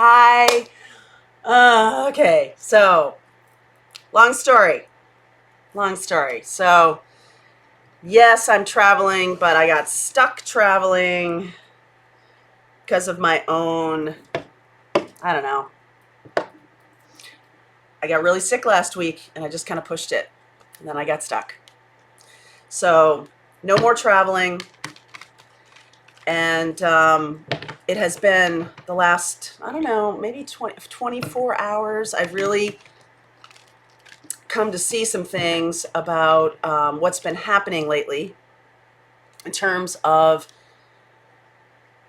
Hi. Okay, so long story. Long story. So, yes, I'm traveling, but I got stuck traveling because of my own, I don't know. I got really sick last week and I just kind of pushed it. And then I got stuck. So, no more traveling. And it has been the last, I don't know, maybe 24 hours. I've really come to see some things about what's been happening lately in terms of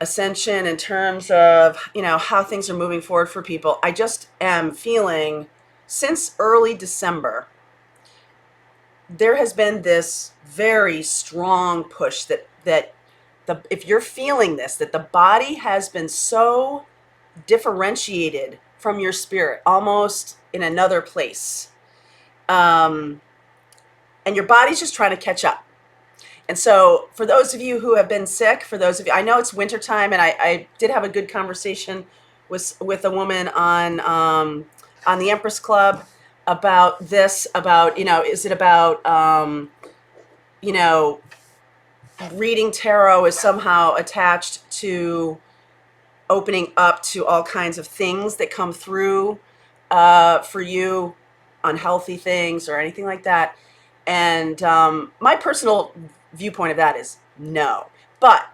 ascension, in terms of, how things are moving forward for people. I just am feeling since early December, there has been this very strong push that if you're feeling this, that the body has been so differentiated from your spirit, almost in another place. And your body's just trying to catch up. And so for those of you who have been sick, for those of you, I know it's wintertime, and I did have a good conversation with a woman on the Empress Club about this, about, is it about, you know, reading tarot is somehow attached to opening up to all kinds of things that come through for you, unhealthy things or anything like that. And my personal viewpoint of that is no. But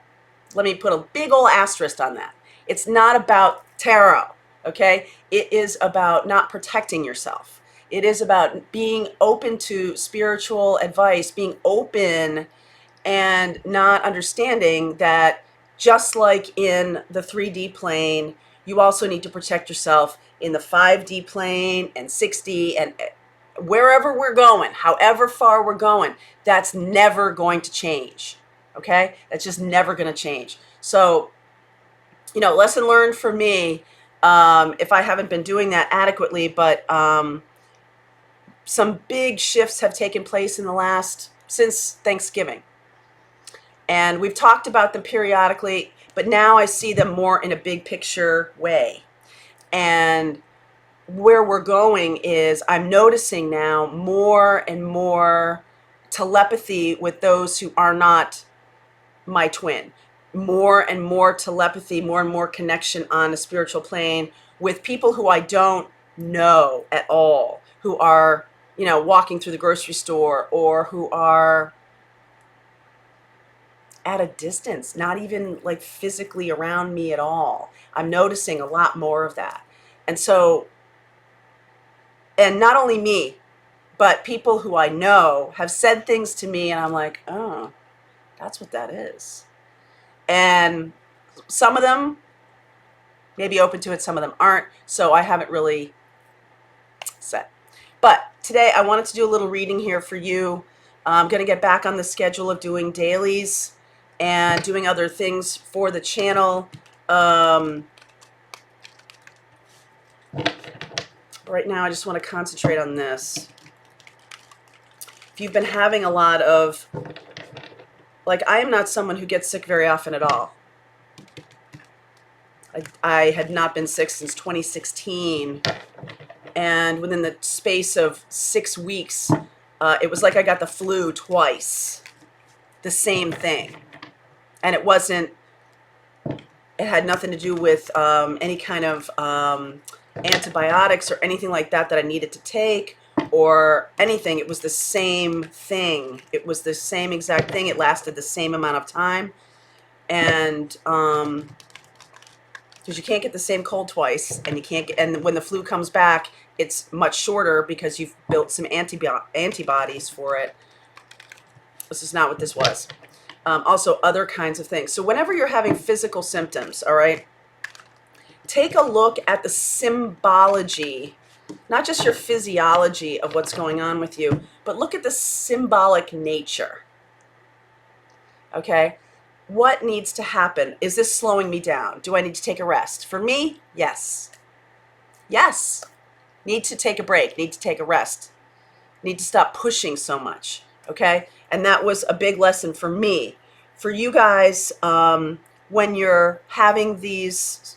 let me put a big old asterisk on that. It's not about tarot, okay? It is about not protecting yourself. It is about being open to spiritual advice, being open and not understanding that just like in the 3D plane, you also need to protect yourself in the 5D plane and 6D and wherever we're going, however far we're going, that's never going to change. Okay? That's just never going to change. So, lesson learned for me, if I haven't been doing that adequately, but some big shifts have taken place since Thanksgiving. And we've talked about them periodically, but now I see them more in a big picture way. And where we're going is I'm noticing now more and more telepathy with those who are not my twin. More and more telepathy, more and more connection on a spiritual plane with people who I don't know at all, who are, walking through the grocery store or who are at a distance, not even like physically around me at all. I'm noticing a lot more of that. And so, and not only me, but people who I know have said things to me, and I'm like, oh, that's what that is. And some of them may be open to it, some of them aren't. So I haven't really said. But today I wanted to do a little reading here for you. I'm going to get back on the schedule of doing dailies and doing other things for the channel. Right now I just want to concentrate on this. If you've been having a lot of, like, I am not someone who gets sick very often at all. I had not been sick since 2016, and within the space of 6 weeks, it was like I got the flu twice, the same thing. And it had nothing to do with any kind of antibiotics or anything like that I needed to take or anything. It was the same thing. It was the same exact thing. It lasted the same amount of time. And because you can't get the same cold twice, and and when the flu comes back, it's much shorter because you've built some antibodies for it. This is not what this was. Also other kinds of things. So whenever you're having physical symptoms, all right, take a look at the symbology, not just your physiology of what's going on with you, but look at the symbolic nature. Okay? What needs to happen? Is this slowing me down? Do I need to take a rest? For me, yes. Yes. Need to take a break. Need to take a rest. Need to stop pushing so much. Okay? And that was a big lesson for me. For you guys, when you're having these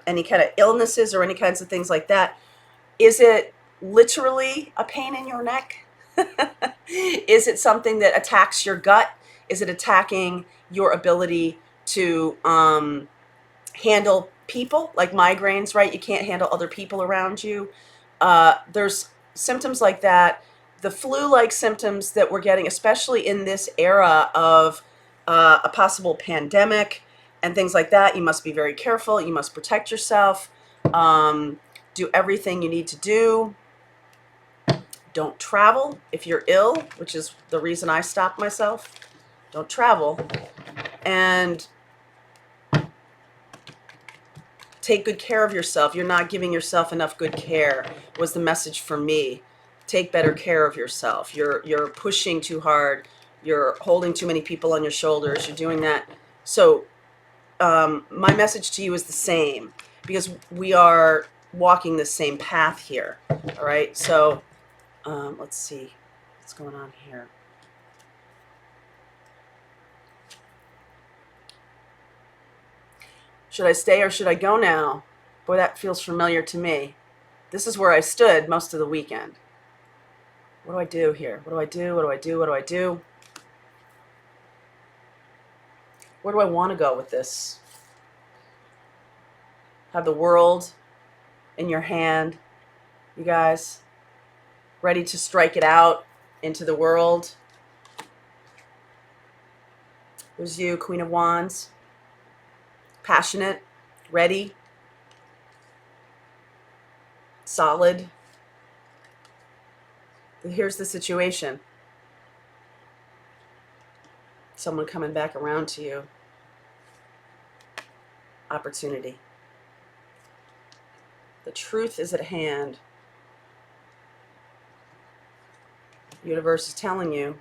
any kind of illnesses or any kinds of things like that? Is it literally a pain in your neck? Is it something that attacks your gut? Is it attacking your ability to handle people, like migraines, right? You can't handle other people around you. There's symptoms like that. The flu-like symptoms that we're getting, especially in this era of a possible pandemic and things like that. You must be very careful. You must protect yourself. Do everything you need to do. Don't travel if you're ill, which is the reason I stopped myself. Don't travel. And take good care of yourself. You're not giving yourself enough good care, was the message for me. Take better care of yourself. You're pushing too hard. You're holding too many people on your shoulders. You're doing that. So my message to you is the same, because we are walking the same path here. All right. So let's see what's going on here. Should I stay or should I go now? Boy, that feels familiar to me. This is where I stood most of the weekend. What do I do here? What do I do? What do I do? What do I do? Where do I want to go with this? Have the world in your hand, you guys. Ready to strike it out into the world. There's you, Queen of Wands. Passionate, ready, solid. Here's the situation. Someone coming back around to you. Opportunity. The truth is at hand. The universe is telling you.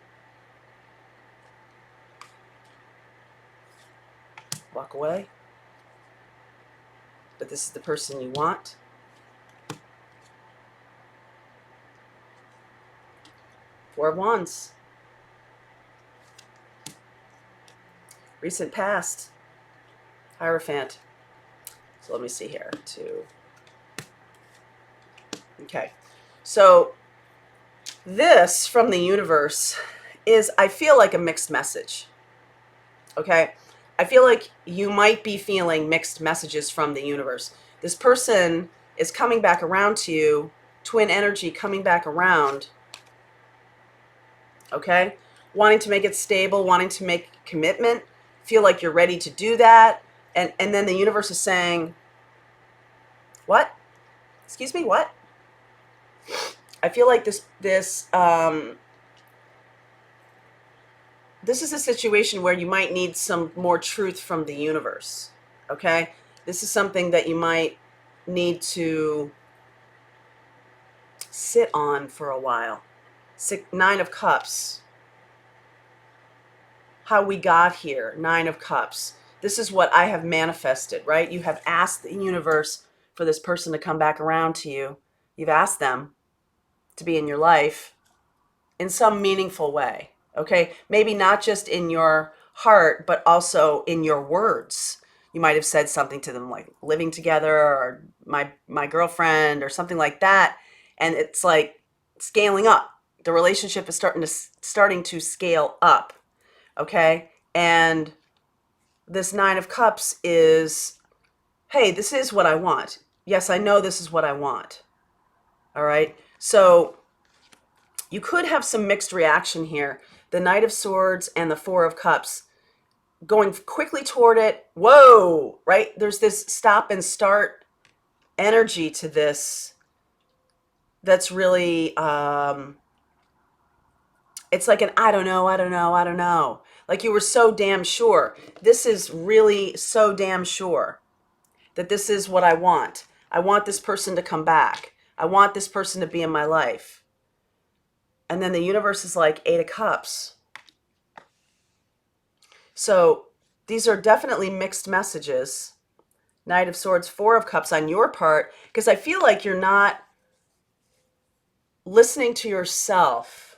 Walk away. But this is the person you want. Four of Wands. Recent past. Hierophant. So let me see here. Two. Okay. So this from the universe is, I feel like, a mixed message. Okay. I feel like you might be feeling mixed messages from the universe. This person is coming back around to you, twin energy coming back around, okay? Wanting to make it stable, wanting to make commitment, feel like you're ready to do that. And then the universe is saying, what? Excuse me, what? I feel like this is a situation where you might need some more truth from the universe, okay? This is something that you might need to sit on for a while. Nine of Cups. How we got here, Nine of Cups. This is what I have manifested, right? You have asked the universe for this person to come back around to you. You've asked them to be in your life in some meaningful way. Okay, maybe not just in your heart, but also in your words. You might have said something to them like living together or my girlfriend or something like that, and it's like scaling up. The relationship is starting to scale up. Okay, and this Nine of Cups is, hey, this is what I want. Yes, I know this is what I want. All right, so you could have some mixed reaction here. The Knight of Swords and the Four of Cups going quickly toward it. Whoa, right? There's this stop and start energy to this that's really, it's like an I don't know, I don't know, I don't know. Like you were so damn sure. This is really so damn sure that this is what I want. I want this person to come back. I want this person to be in my life. And then the universe is like Eight of Cups. So these are definitely mixed messages. Knight of Swords, Four of Cups on your part, because I feel like you're not listening to yourself.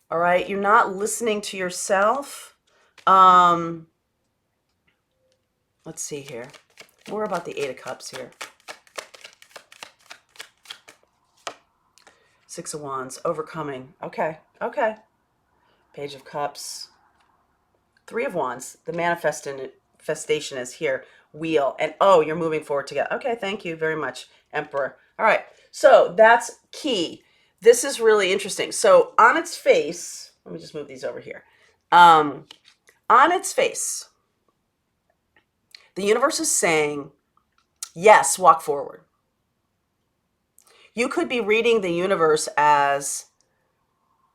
All right? You're not listening to yourself. Let's see here. More about the Eight of Cups here. Six of Wands, overcoming. Okay, okay. Page of Cups. Three of Wands. The manifestation is here. Wheel. And oh, you're moving forward together. Okay, thank you very much, Emperor. All right, so that's key. This is really interesting. So on its face, let me just move these over here. On its face, the universe is saying, yes, walk forward. You could be reading the universe as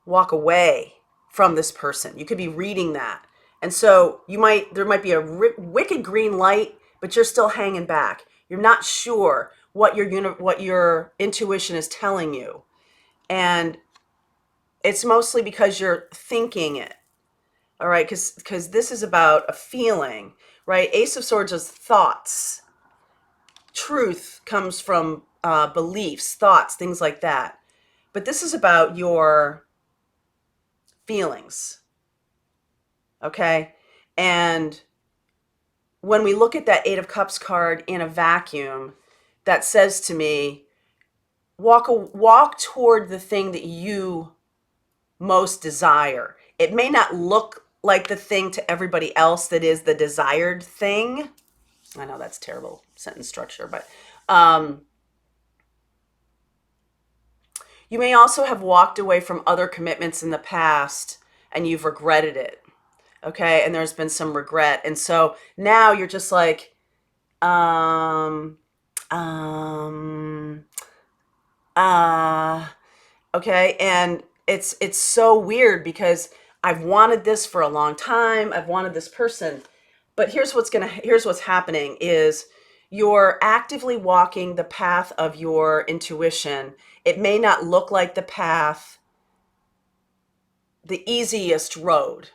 walk away from this person. You could be reading that. And so there might be a wicked green light, but you're still hanging back. You're not sure what your intuition is telling you. And it's mostly because you're thinking it. All right, because this is about a feeling, right? Ace of Swords is thoughts. Truth comes from beliefs, thoughts, things like that. But this is about your feelings, okay? And when we look at that Eight of Cups card in a vacuum, that says to me, walk toward the thing that you most desire. It may not look like the thing to everybody else that is the desired thing. I know that's terrible sentence structure, but you may also have walked away from other commitments in the past and you've regretted it. Okay. And there's been some regret. And so now you're just like, um, um, okay. And it's so weird because I've wanted this for a long time. I've wanted this person, but here's what's happening is you're actively walking the path of your intuition. It may not look like the easiest road.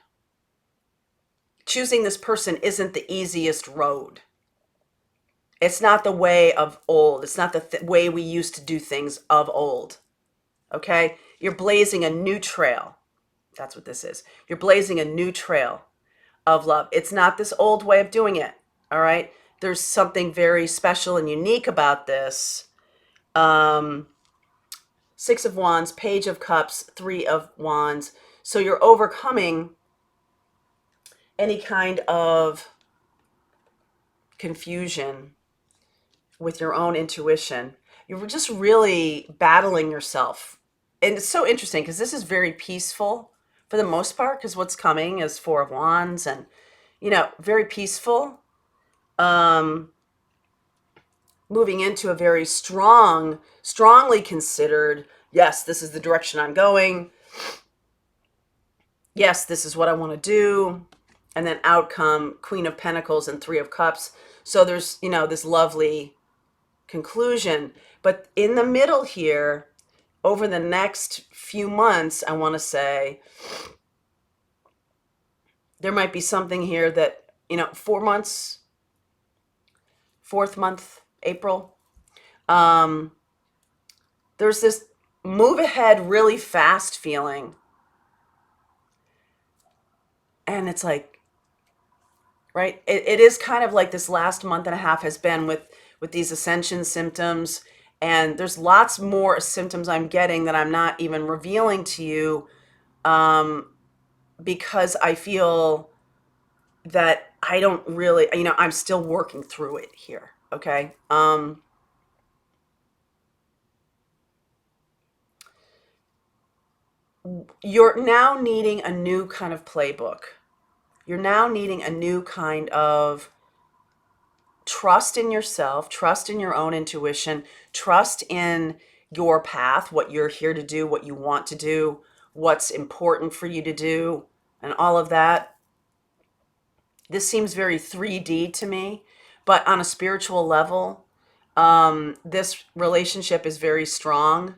Choosing this person isn't the easiest road. It's not the way of old. It's not the way we used to do things of old. Okay? You're blazing a new trail. That's what this is. You're blazing a new trail of love. It's not this old way of doing it. All right? There's something very special and unique about this. Six of Wands, Page of Cups, Three of Wands. So you're overcoming any kind of confusion with your own intuition. You're just really battling yourself. And it's so interesting because this is very peaceful for the most part, because what's coming is Four of Wands and, very peaceful. Moving into a very strongly considered, yes, this is the direction I'm going. Yes, this is what I want to do. And then outcome, Queen of Pentacles and Three of Cups. So there's, this lovely conclusion. But in the middle here, over the next few months, I want to say, there might be something here that, 4 months, fourth month, April, there's this move ahead really fast feeling. And it's like, right? It is kind of like this last month and a half has been with these ascension symptoms. And there's lots more symptoms I'm getting that I'm not even revealing to you, because I feel that I don't really, I'm still working through it here. Okay. You're now needing a new kind of playbook. You're now needing a new kind of trust in yourself, trust in your own intuition, trust in your path, what you're here to do, what you want to do, what's important for you to do, and all of that. This seems very 3D to me, but on a spiritual level, this relationship is very strong.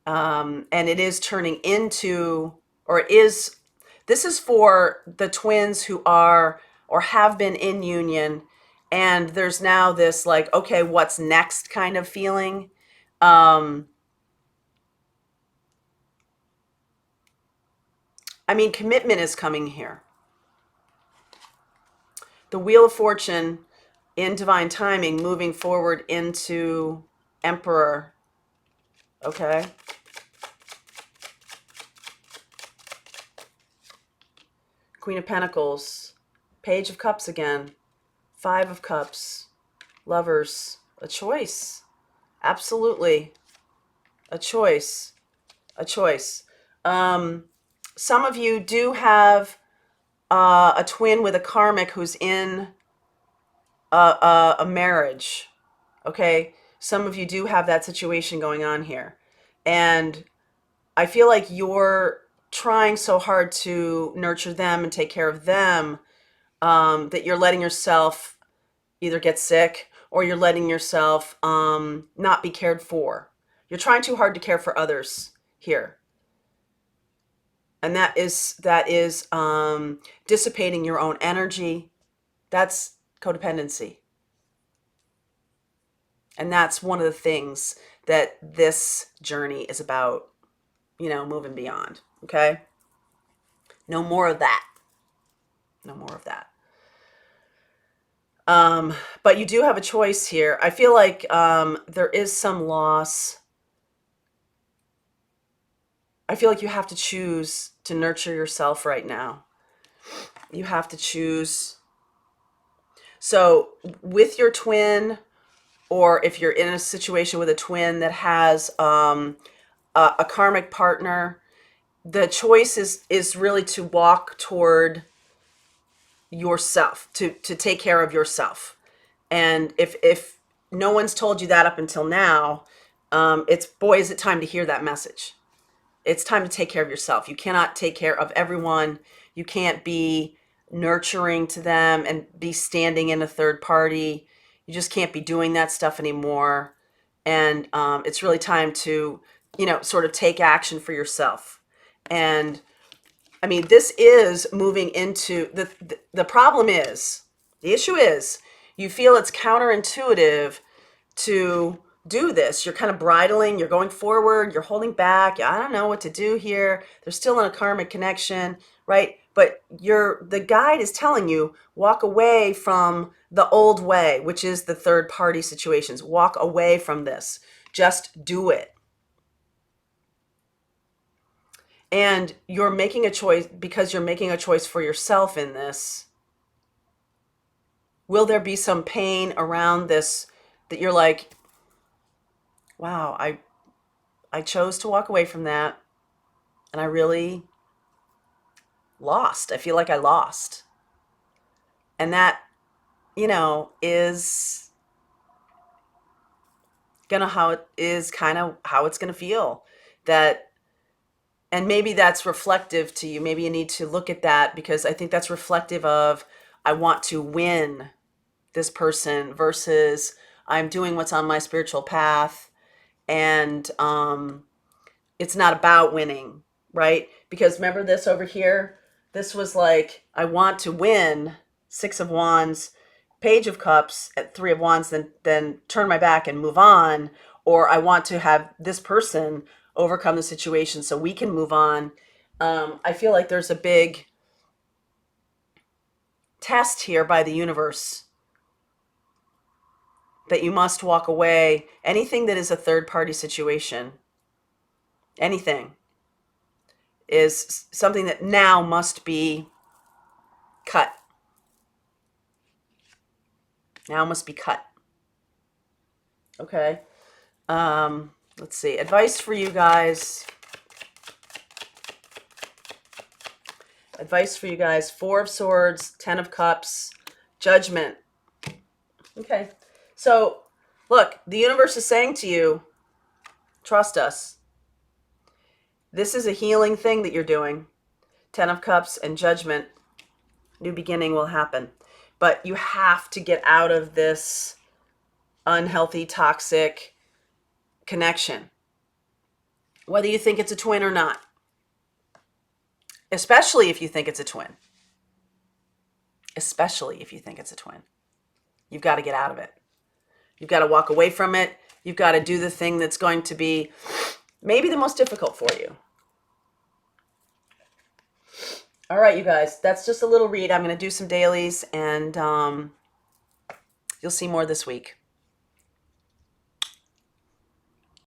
And it is turning into, this is for the twins who are or have been in union. And there's now this like, okay, what's next kind of feeling. Commitment is coming here. The Wheel of Fortune in divine timing, moving forward into Emperor. Okay. Queen of Pentacles, Page of Cups again, Five of Cups, Lovers, a choice. Absolutely. A choice. A choice. Some of you do have a twin with a karmic who's in a marriage. Okay. Some of you do have that situation going on here. And I feel like you're trying so hard to nurture them and take care of them, that you're letting yourself either get sick or you're letting yourself not be cared for. You're trying too hard to care for others here. And that is dissipating your own energy. That's codependency. And that's one of the things that this journey is about, moving beyond. Okay? No more of that. No more of that. But you do have a choice here. I feel like there is some loss. I feel like you have to choose to nurture yourself right now. You have to choose. So with your twin, or if you're in a situation with a twin that has a karmic partner, the choice is really to walk toward yourself, to take care of yourself. And if no one's told you that up until now, boy, is it time to hear that message. It's time to take care of yourself. You cannot take care of everyone. You can't be nurturing to them and be standing in a third party. You just can't be doing that stuff anymore. And it's really time to, sort of take action for yourself. And I mean, this is moving into the problem is, the issue is, you feel it's counterintuitive to do this. You're kind of bridling, you're going forward, you're holding back. I don't know what to do here. They're still in a karmic connection, right? But the guide is telling you, walk away from the old way, which is the third party situations. Walk away from this. Just do it. And you're making a choice because you're making a choice for yourself in this. Will there be some pain around this that you're like, wow, I chose to walk away from that and I really lost. I feel like I lost. And that, is kind of how it's gonna feel. And maybe that's reflective to you. Maybe you need to look at that, because I think that's reflective of, I want to win this person versus I'm doing what's on my spiritual path. And it's not about winning, right? Because remember this over here? This was like, I want to win, Six of Wands, Page of Cups, at Three of Wands, then turn my back and move on. Or I want to have this person overcome the situation so we can move on. I feel like there's a big test here by the universe that you must walk away. Anything that is a third party situation, anything, is something that now must be cut. Now must be cut. Okay. Let's see. Advice for you guys. Advice for you guys. Four of Swords, Ten of Cups, Judgment. Okay. So, look, the universe is saying to you, trust us. This is a healing thing that you're doing. Ten of Cups and Judgment. New beginning will happen. But you have to get out of this unhealthy, toxic connection. Whether you think it's a twin or not. Especially if you think it's a twin. Especially if you think it's a twin. You've got to get out of it. You've got to walk away from it. You've got to do the thing that's going to be maybe the most difficult for you. All right, you guys, that's just a little read. I'm going to do some dailies, and You'll see more this week.